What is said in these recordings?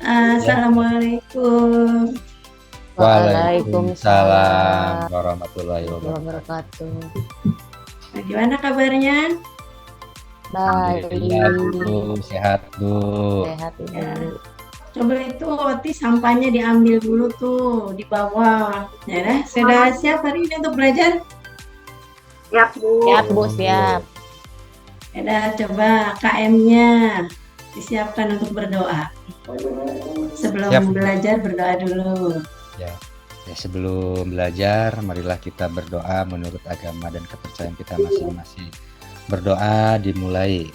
Ya. Assalamualaikum. Waalaikumsalam Waalaikumsalam warahmatullahi wabarakatuh. wabarakatuh. Bagaimana kabarnya? Baik, Alhamdulillah, Bu. Sehat, Bu. sehat Ya, Ibu. coba itu Oti sampahnya diambil dulu tuh di bawah. Ya, dah. Sudah siap hari ini untuk belajar? Siap, Bu. Siap Bu, siap. Ya, dah, coba KM-nya disiapkan untuk berdoa. Sebelum Siap. belajar berdoa dulu. Ya, sebelum belajar, marilah kita berdoa menurut agama dan kepercayaan kita masing-masing. Berdoa dimulai.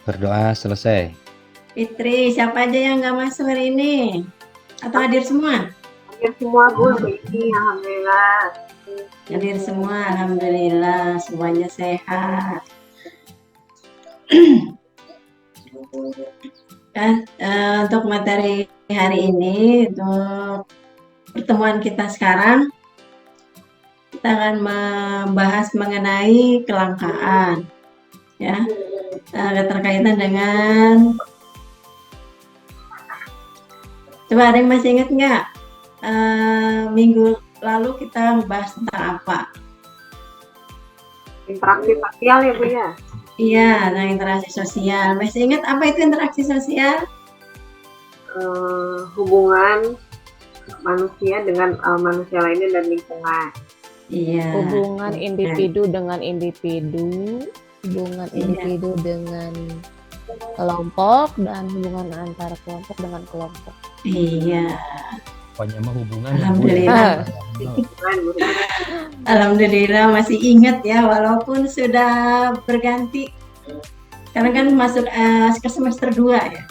Berdoa selesai. Fitri, siapa aja yang nggak masuk hari ini? Atau hadir semua? Hadir semua, Bu. Ini alhamdulillah. Hadir semua, alhamdulillah, semuanya sehat. Untuk materi hari ini, untuk pertemuan kita sekarang, kita akan membahas mengenai kelangkaan, ya, keterkaitan dengan. Coba ada yang masih ingat nggak? Minggu lalu kita membahas tentang apa? Interaksi sosial ya, Bu ya? Iya, nah interaksi sosial. Masih ingat apa itu interaksi sosial? Hubungan manusia dengan manusia lainnya dan lingkungan. Iya. Hubungan individu dengan individu, hubungan individu dengan kelompok, dan hubungan antara kelompok dengan kelompok. Iya. Pokoknya mah hubungan. Alhamdulillah. Hubungan, Bu. Alhamdulillah masih ingat ya, walaupun sudah berganti. Karena kan masuk ke semester 2 ya.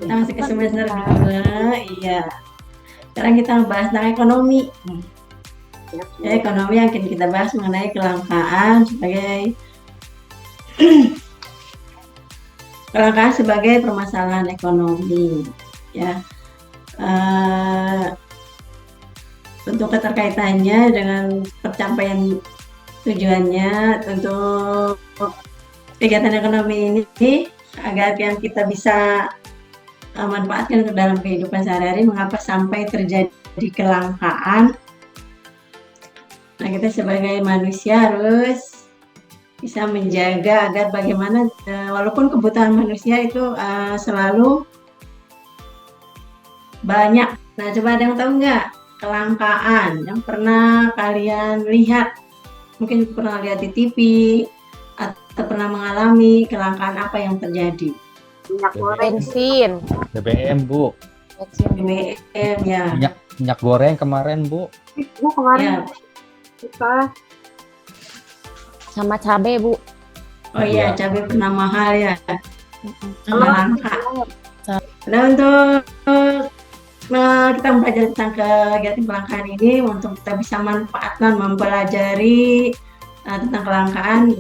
Kita masih ke semester 2, iya. Sekarang kita membahas tentang ekonomi. Ya, ekonomi yang akan kita bahas mengenai kelangkaan sebagai permasalahan ekonomi, ya. Untuk keterkaitannya dengan pencapaian tujuannya untuk kegiatan ekonomi ini agar yang kita bisa manfaatkan ke dalam kehidupan sehari-hari, mengapa sampai terjadi kelangkaan. Nah, kita sebagai manusia harus bisa menjaga agar bagaimana walaupun kebutuhan manusia itu selalu banyak. Nah, coba ada yang tahu nggak kelangkaan yang pernah kalian lihat? Mungkin pernah lihat di TV atau pernah mengalami kelangkaan apa yang terjadi? Minyak goreng. Bensin. BBM, Bu. BBM ya. Minyak goreng kemarin, Bu. Bu, kemarin Ya. kita Sama cabai Bu. Oh iya, Iya. cabai pernah mahal ya. Halo. Langka. Nah, untuk kita belajar tentang kegiatan kelangkaan ini untuk kita bisa manfaatkan mempelajari tentang kelangkaan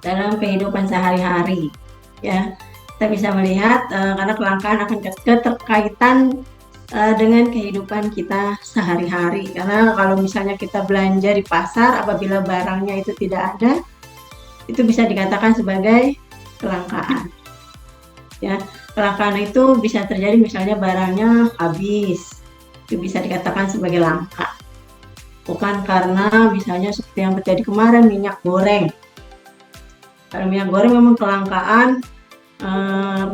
dalam kehidupan sehari-hari, ya. Kita bisa melihat karena kelangkaan akan keterkaitan dengan kehidupan kita sehari-hari. Karena kalau misalnya kita belanja di pasar, apabila barangnya itu tidak ada, itu bisa dikatakan sebagai kelangkaan. Ya, kelangkaan itu bisa terjadi misalnya barangnya habis, itu bisa dikatakan sebagai langka. Bukan karena misalnya seperti yang terjadi kemarin minyak goreng. Kalau minyak goreng memang kelangkaan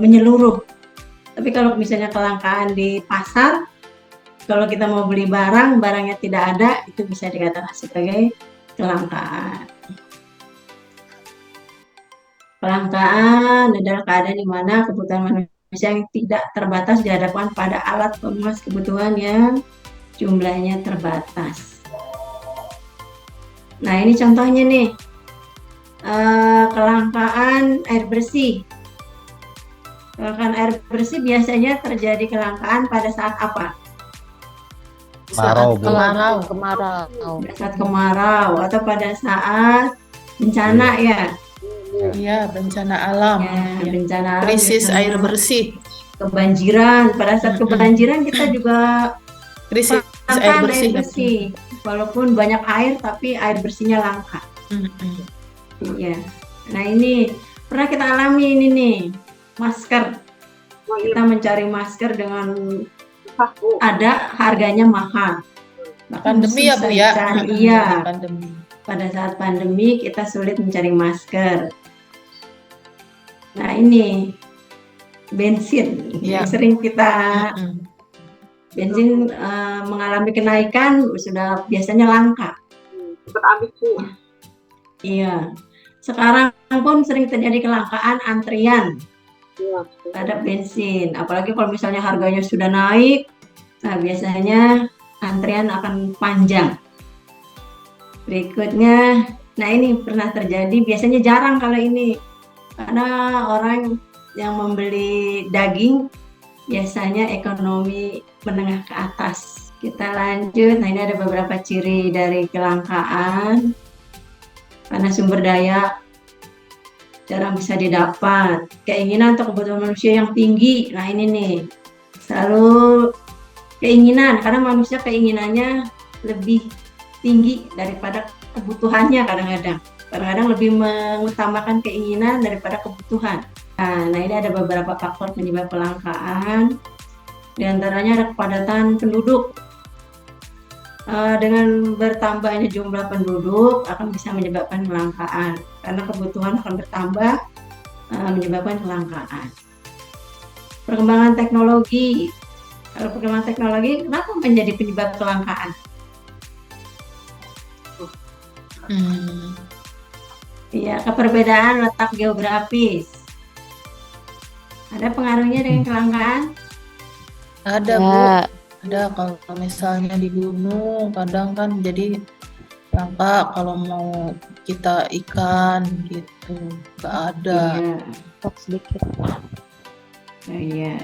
menyeluruh. Tapi kalau misalnya kelangkaan di pasar, kalau kita mau beli barangnya tidak ada, itu bisa dikatakan sebagai kelangkaan. Kelangkaan adalah keadaan di mana kebutuhan manusia yang tidak terbatas dihadapkan pada alat pemenuhan kebutuhan yang jumlahnya terbatas. Nah, ini contohnya nih, kelangkaan air bersih. Kelangkaan air bersih biasanya terjadi kelangkaan pada saat apa? Kemarau, Bu. Kemarau. Saat kemarau atau pada saat bencana ya. Iya, bencana alam. Ya, bencana alam, Krisis bencana air bersih. kebanjiran. Pada saat kebanjiran kita juga Krisis air kelangkaan bersih. Walaupun banyak air tapi air bersihnya langka. Iya. Nah ini pernah kita alami ini nih, masker. Oh iya, Kita mencari masker dengan susah Bu. ada harganya mahal. Bahkan Pandemi ya Bu susah ya. dicari. Mm-mm, Iya. lagi pandemi. Pada saat pandemi kita sulit mencari masker. Nah ini bensin Iya. yang sering kita Mm-mm. bensin mengalami kenaikan sudah biasanya langka. Cepet habis Bu. Iya. Sekarang pun sering terjadi kelangkaan antrian Iya. terhadap bensin. Apalagi kalau misalnya harganya sudah naik, nah biasanya antrian akan panjang. Berikutnya, nah ini pernah terjadi, biasanya jarang kalau ini, karena orang yang membeli daging biasanya ekonomi menengah ke atas. Kita lanjut, nah ini ada beberapa ciri dari kelangkaan, karena sumber daya jarang bisa didapat, keinginan atau kebutuhan manusia yang tinggi, nah ini nih, selalu keinginan, karena manusia keinginannya lebih tinggi daripada kebutuhannya kadang-kadang lebih mengutamakan keinginan daripada kebutuhan. Nah ini ada beberapa faktor penyebab kelangkaan, diantaranya ada kepadatan penduduk. Dengan bertambahnya jumlah penduduk akan bisa menyebabkan kelangkaan, karena kebutuhan akan bertambah menyebabkan kelangkaan. Perkembangan teknologi, kalau perkembangan teknologi kenapa menjadi penyebab kelangkaan? Iya, keperbedaan letak geografis. Ada pengaruhnya dengan kelangkaan? Ada Bu. Ya, Ada kalau misalnya di gunung kadang kan jadi langka kalau mau kita ikan gitu. Nggak ada. Iya, stok sedikit. iya.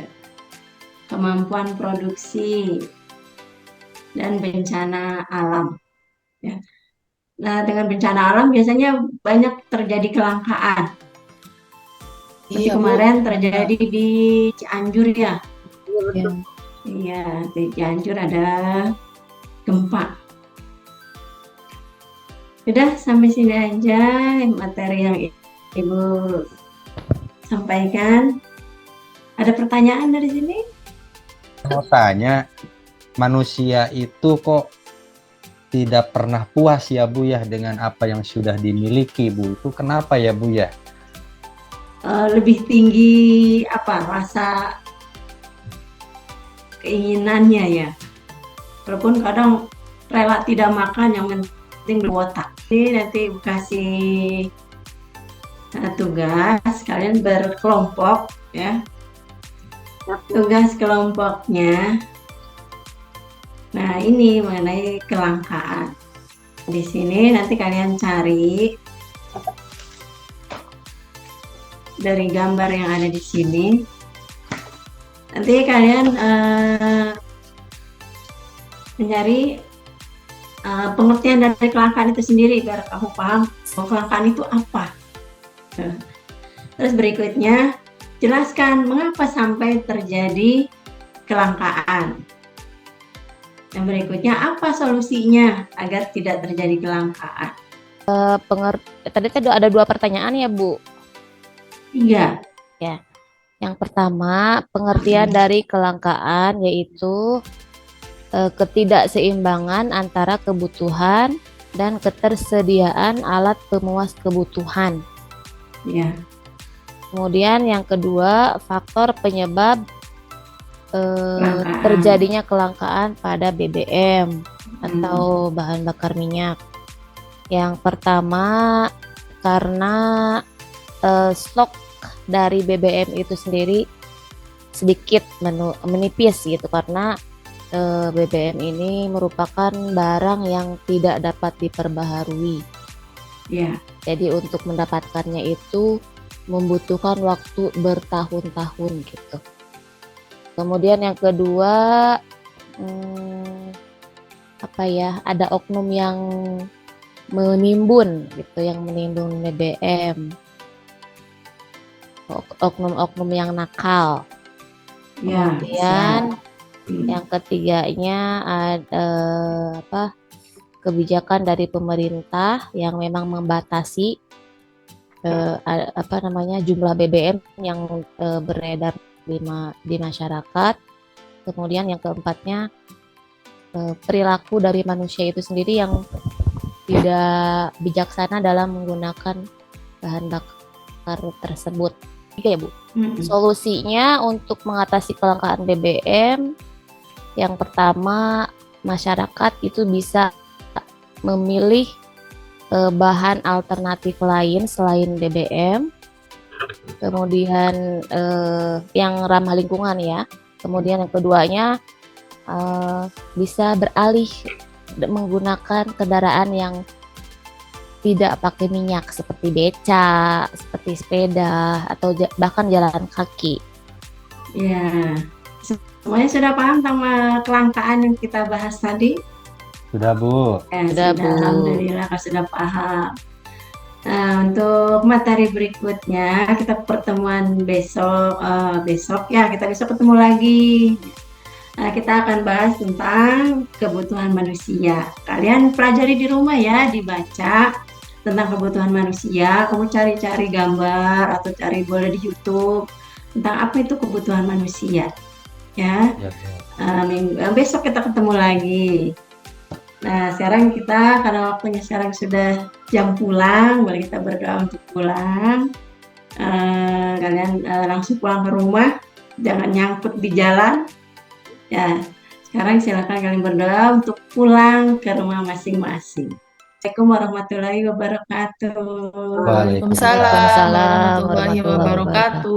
Kemampuan produksi dan bencana alam. Ya. Nah, dengan bencana alam biasanya banyak terjadi kelangkaan. Seperti Iya Bu. kemarin terjadi di Cianjur ya. Iya betul. Ya. Iya, di Cianjur ada gempa. Sudah sampai sini aja materi yang Ibu sampaikan. Ada pertanyaan dari sini? Mau tanya, manusia itu kok tidak pernah puas ya Bu ya dengan apa yang sudah dimiliki Bu? Itu kenapa ya Bu ya? Lebih tinggi apa rasa keinginannya ya. Walaupun kadang rela tidak makan, yang penting berwotak. Ini nanti kasih tugas kalian berkelompok ya. Tugas kelompoknya. Nah, ini mengenai kelangkaan. Di sini nanti kalian cari dari gambar yang ada di sini. Nanti kalian mencari pengertian dari kelangkaan itu sendiri biar kamu paham kelangkaan itu apa. Terus berikutnya jelaskan mengapa sampai terjadi kelangkaan. Yang berikutnya apa solusinya agar tidak terjadi kelangkaan. Tadi ada 2 pertanyaan ya Bu. Iya. Yang pertama, pengertian dari kelangkaan yaitu ketidakseimbangan antara kebutuhan dan ketersediaan alat pemuas kebutuhan. Ya. Kemudian yang kedua, faktor penyebab terjadinya kelangkaan pada BBM atau bahan bakar minyak. Yang pertama, karena stok dari BBM itu sendiri sedikit menipis gitu, karena BBM ini merupakan barang yang tidak dapat diperbaharui. Ya. Jadi untuk mendapatkannya itu membutuhkan waktu bertahun-tahun gitu. Kemudian yang kedua, ada oknum yang menimbun gitu, yang menimbun BBM. Oknum-oknum yang nakal. Ya. Kemudian yang ketiganya ada kebijakan dari pemerintah yang memang membatasi jumlah BBM yang beredar di masyarakat. Kemudian yang keempatnya perilaku dari manusia itu sendiri yang tidak bijaksana dalam menggunakan bahan bakar tersebut. Oke ya Bu. Solusinya untuk mengatasi kelangkaan BBM, yang pertama masyarakat itu bisa memilih bahan alternatif lain selain BBM. Kemudian yang ramah lingkungan ya. Kemudian yang keduanya bisa beralih menggunakan kendaraan yang tidak pakai minyak seperti beca, seperti sepeda, atau bahkan jalan kaki. Ya, semuanya sudah paham sama kelangkaan yang kita bahas tadi? Sudah Bu. Ya, Sudah, Bu. Alhamdulillah sudah paham. Nah, untuk materi berikutnya kita pertemuan besok ya, kita besok ketemu lagi. Nah, kita akan bahas tentang kebutuhan manusia. Kalian pelajari di rumah ya, dibaca tentang kebutuhan manusia. Kamu cari-cari gambar atau cari boleh di YouTube tentang apa itu kebutuhan manusia. Ya. Besok kita ketemu lagi. Nah, sekarang kita karena waktunya sekarang sudah jam pulang, mari kita berdoa untuk pulang. Kalian langsung pulang ke rumah, jangan nyangkut di jalan. Ya, sekarang silakan kalian berdoa untuk pulang ke rumah masing-masing. Assalamualaikum warahmatullahi wabarakatuh. Waalaikumsalam warahmatullahi wabarakatuh.